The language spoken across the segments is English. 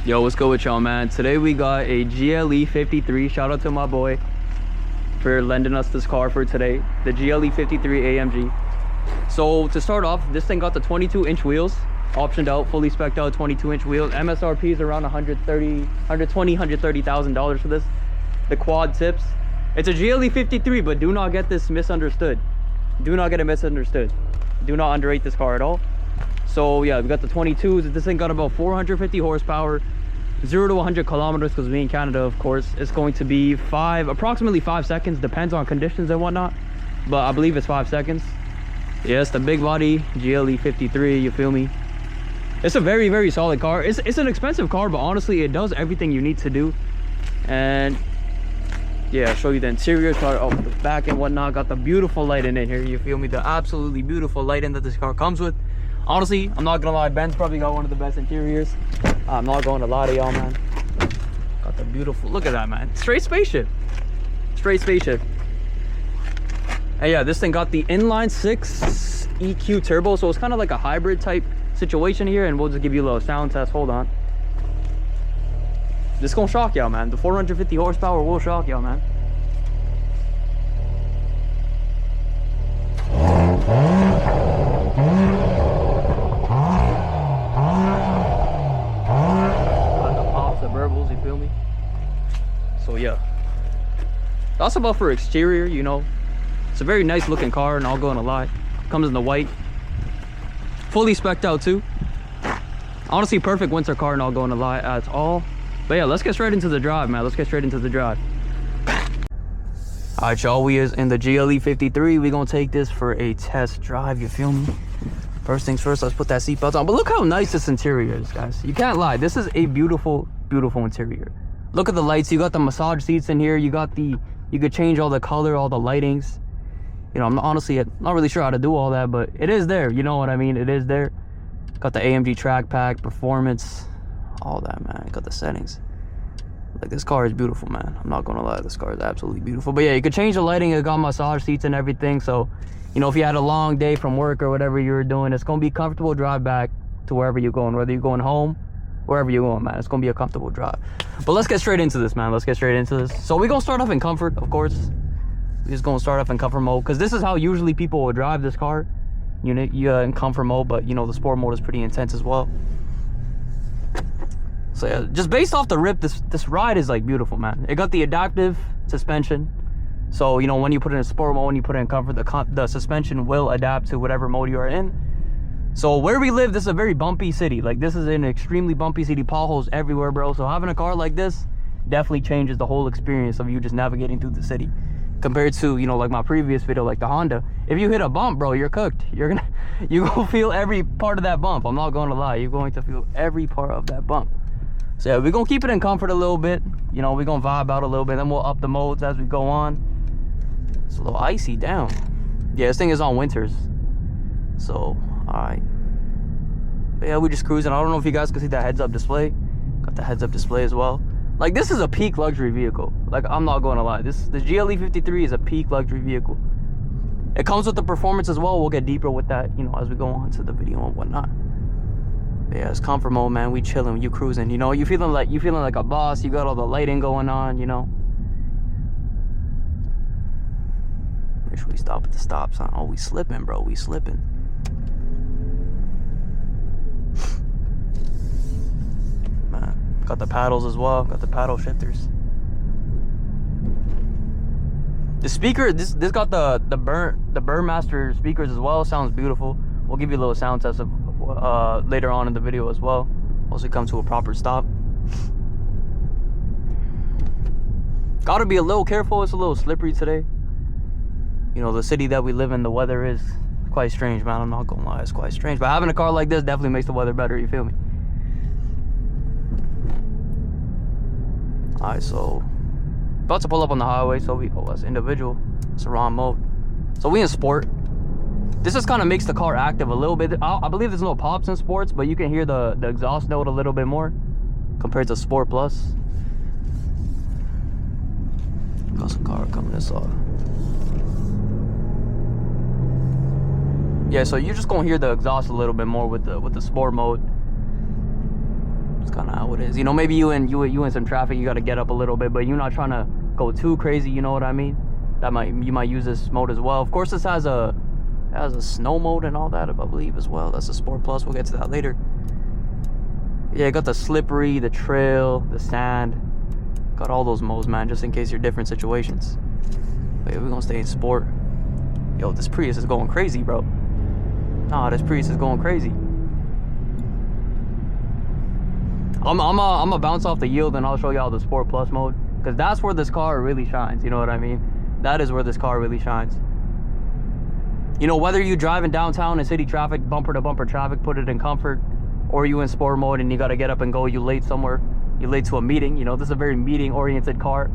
Yo, what's good with y'all, man? Today we got a GLE 53. Shout out to my boy for lending us this car for today, the GLE 53 AMG. So to start off, this thing got the 22-inch wheels, optioned out, fully spec'd out 22-inch wheels. MSRP is around $130,000 for this. The quad tips. It's a GLE 53, but do not get this misunderstood. Do not get it misunderstood. Do not underrate this car at all. So yeah, we got the 22s. This thing got about 450 horsepower, 0 to 100 kilometers, because we in Canada, of course. It's going to be approximately 5 seconds, depends on conditions and whatnot, but I believe it's 5 seconds. Yeah, it's the big body GLE 53, you feel me? It's a very, very solid car. It's an expensive car, but honestly, it does everything you need to do. And yeah, I'll show you the interior, start off the back and whatnot. Got the beautiful lighting in here, you feel me? The absolutely beautiful lighting that this car comes with. Honestly, I'm not gonna lie, Ben's probably got one of the best interiors. I'm not going to lie to y'all, man. Got the beautiful, look at that, man. Straight spaceship. Straight spaceship. And yeah, this thing got the inline 6 EQ turbo, so it's kind of like a hybrid type situation here. And we'll just give you a little sound test. Hold on. This gonna shock y'all, man. The 450 horsepower will shock y'all, man. You feel me? So yeah, that's about for exterior, you know. It's a very nice looking car, and I'll go on a lie. Comes in the white, fully spec'd out too. Honestly, perfect winter car, and I'll go on a lie at all. But yeah, let's get straight into the drive, man. Let's get straight into the drive. All right, y'all, we is in the GLE 53. We gonna take this for a test drive, you feel me? First things first, let's put that seatbelt on. But look how nice this interior is, guys. You can't lie, this is a beautiful interior. Look at the lights. You got the massage seats in here. You could change all the color, all the lightings. You know, I'm honestly not really sure how to do all that, but it is there, you know what I mean? It is there. Got the AMG track pack, performance, all that, man. Got the settings. Like, this car is beautiful, man. I'm not gonna lie, this car is absolutely beautiful. But yeah, you could change the lighting. It got massage seats and everything, so you know, if you had a long day from work or whatever you were doing, it's gonna be a comfortable drive back to wherever you're going, whether you're going home, wherever you're going, man. It's gonna be a comfortable drive. But let's get straight into this, man. Let's get straight into this. So we're gonna start off in comfort, of course. We're just gonna start off in comfort mode, because this is how usually people will drive this car. You know, you're in comfort mode, but you know, the sport mode is pretty intense as well. So yeah, just based off the rip, this ride is like beautiful, man. It got the adaptive suspension. So, you know, when you put it in sport mode, when you put it in comfort, the suspension will adapt to whatever mode you are in. So where we live, this is a very bumpy city. Like, this is an extremely bumpy city, potholes everywhere, bro. So having a car like this definitely changes the whole experience of you just navigating through the city. Compared to, you know, like my previous video, like the Honda. If you hit a bump, bro, you're cooked. You're gonna feel every part of that bump. I'm not gonna lie. You're going to feel every part of that bump. So yeah, we're gonna keep it in comfort a little bit. You know, we're gonna vibe out a little bit. Then we'll up the modes as we go on. It's a little icy down. Yeah, this thing is on winters. So, alright. But yeah, we're just cruising. I don't know if you guys can see that heads-up display. Got the heads-up display as well. Like, this is a peak luxury vehicle. Like, I'm not going to lie. The GLE 53 is a peak luxury vehicle. It comes with the performance as well. We'll get deeper with that, you know, as we go on to the video and whatnot. But yeah, it's comfort mode, man. We chilling, you cruising. You know, you feeling like a boss. You got all the lighting going on, you know. Make sure we stop at the stop sign. Oh, we slipping, bro. We slipping. Man, got the paddles as well. Got the paddle shifters. The speaker, this got the Burmester speakers as well. Sounds beautiful. We'll give you a little sound test of later on in the video as well. Once we come to a proper stop. Gotta be a little careful. It's a little slippery today. You know, the city that we live in, the weather is quite strange, man. I'm not gonna lie, it's quite strange. But having a car like this definitely makes the weather better, you feel me? Alright, so about to pull up on the highway, so that's individual. It's the wrong mode. So we in sport. This just kind of makes the car active a little bit. I believe there's no pops in sports, but you can hear the exhaust note a little bit more compared to Sport Plus. Got some car coming this off. Yeah, so you're just gonna hear the exhaust a little bit more with the sport mode. It's kind of how it is. You know, maybe you in some traffic, you got to get up a little bit, but you're not trying to go too crazy. You know what I mean? You might use this mode as well. Of course, this has a snow mode and all that, I believe, as well. That's a Sport Plus. We'll get to that later. Yeah, got the slippery, the trail, the sand. Got all those modes, man, just in case you're different situations. But yeah, we're gonna stay in sport. Yo, this Prius is going crazy, bro. Nah, this Prius is going crazy. I'm gonna bounce off the yield and I'll show y'all the Sport Plus mode, because that's where this car really shines. You know what I mean? That is where this car really shines. You know, whether you driving downtown in city traffic, bumper to bumper traffic, put it in comfort, or you in sport mode and you gotta get up and go, you late somewhere, you late to a meeting. You know, this is a very meeting oriented car.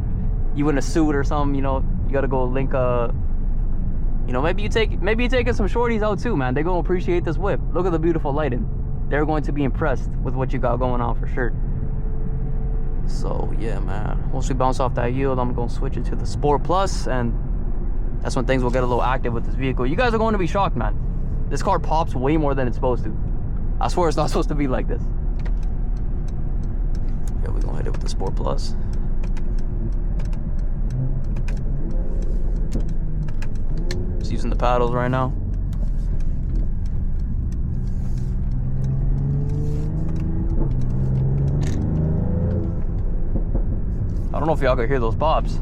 You in a suit or something, you know, you gotta go link you know, maybe you taking some shorties out too, man. They're gonna appreciate this whip. Look at the beautiful lighting. They're going to be impressed with what you got going on for sure. So yeah, man, once we bounce off that yield, I'm gonna switch it to the Sport Plus, and that's when things will get a little active with this vehicle. You guys are going to be shocked, man. This car pops way more than it's supposed to. I swear it's not supposed to be like this. Yeah, we're gonna hit it with the Sport Plus. Just using the paddles right now. I don't know if y'all can hear those pops.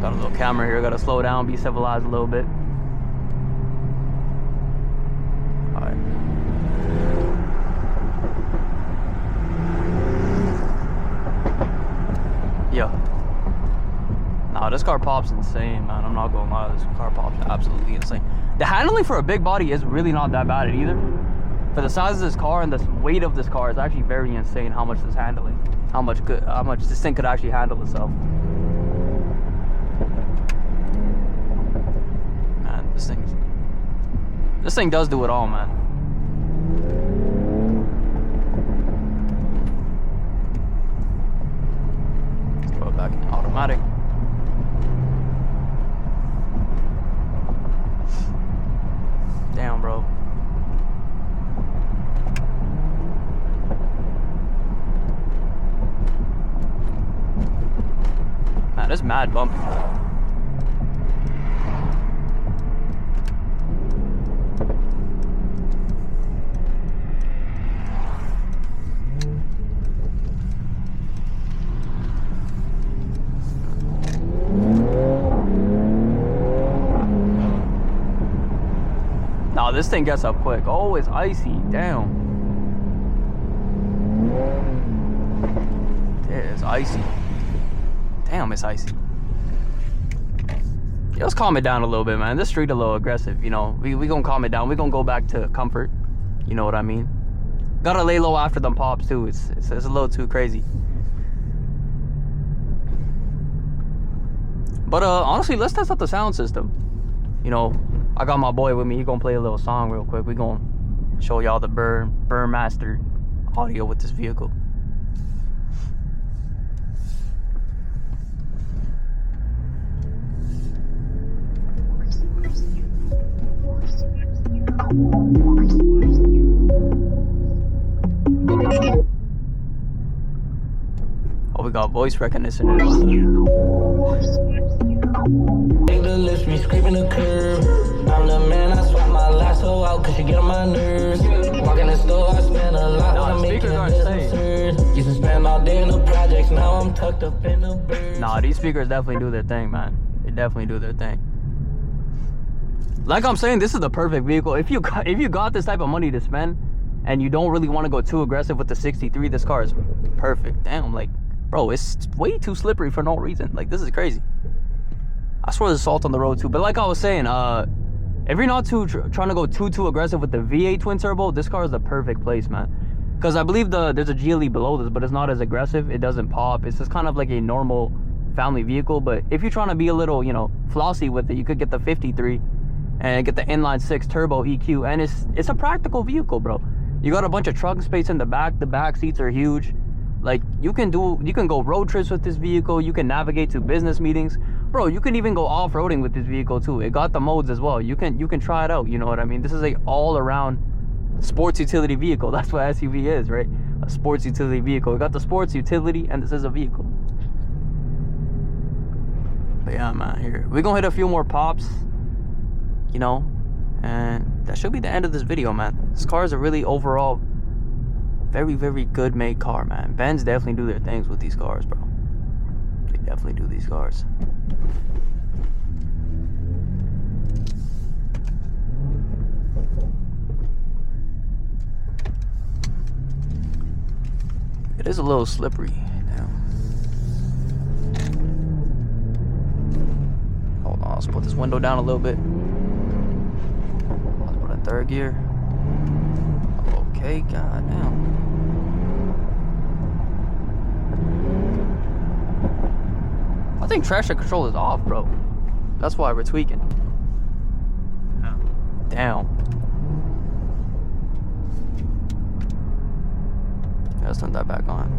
Got a little camera here, gotta slow down, be civilized a little bit. Alright. Yeah. Nah, this car pops insane, man. I'm not gonna lie, this car pops absolutely insane. The handling for a big body is really not that bad either. For the size of this car and the weight of this car, it's actually very insane how much this handling, how much this thing could actually handle itself. Man, this thing does do it all, man. Let's throw it back in automatic. Damn, bro. Man, it's mad bumpy. Nah, this thing gets up quick. Oh, it's icy. Damn. Yeah, it's icy. Damn, it's icy. Yeah, let's calm it down a little bit, man. This street a little aggressive, you know. We gonna calm it down. We gonna go back to comfort. You know what I mean? Gotta lay low after them pops too. It's a little too crazy. But honestly, let's test out the sound system. You know, I got my boy with me. He gonna play a little song real quick. We gonna show y'all the Burn Master audio with this vehicle. Oh, we got voice recognition. Take the lips, me scraping the curb. I'm the man, I swap my lasso out cause you get on my nerves. Walk in the store, I spend a lot when I'm making this absurd. Used to spend all day in the projects, now I'm tucked up in the birds. Nah, these speakers definitely do their thing, man. They definitely do their thing. Like I'm saying, this is the perfect vehicle. If you got this type of money to spend and you don't really want to go too aggressive with the 63, this car is perfect. Damn, like, bro, it's way too slippery for no reason. Like, this is crazy. I swear there's salt on the road too. But like I was saying, if you're not trying to go too aggressive with the V8 twin turbo, this car is the perfect place, man. Because I believe there's a GLE below this, but it's not as aggressive. It doesn't pop. It's just kind of like a normal family vehicle. But if you're trying to be a little, you know, flossy with it, you could get the 53 and get the inline 6 turbo EQ, and it's a practical vehicle, bro. You got a bunch of trunk space in the back seats are huge. Like, you can go road trips with this vehicle, you can navigate to business meetings, Bro, you can even go off-roading with this vehicle too. It got the modes as well. You can try it out, you know what I mean? This is a all-around sports utility vehicle. That's what SUV is, right? A sports utility vehicle. It got the sports utility, and this is a vehicle. But yeah, man, here we're gonna hit a few more pops, you know, and that should be the end of this video, man. This car is a really overall very, very good made car, man. Benz definitely do their things with these cars, bro. They definitely do these cars. It is a little slippery now. Hold on, let's put this window down a little bit. Let's put in third gear. Okay, goddamn. I think traction control is off, bro. That's why we're tweaking. Damn. Let's turn that back on.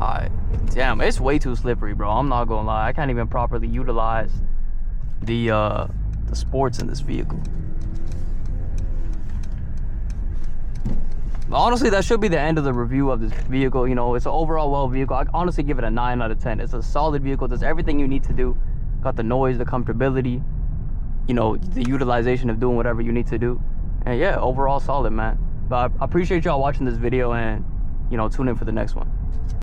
Alright. Damn, it's way too slippery, bro. I'm not gonna lie. I can't even properly utilize the sports in this vehicle. Honestly, that should be the end of the review of this vehicle. You know, it's an overall well vehicle. I honestly give it a 9 out of 10. It's a solid vehicle. Does everything you need to do. Got the noise, the comfortability, you know, the utilization of doing whatever you need to do. And yeah, overall solid, man. But I appreciate y'all watching this video, and, you know, tune in for the next one.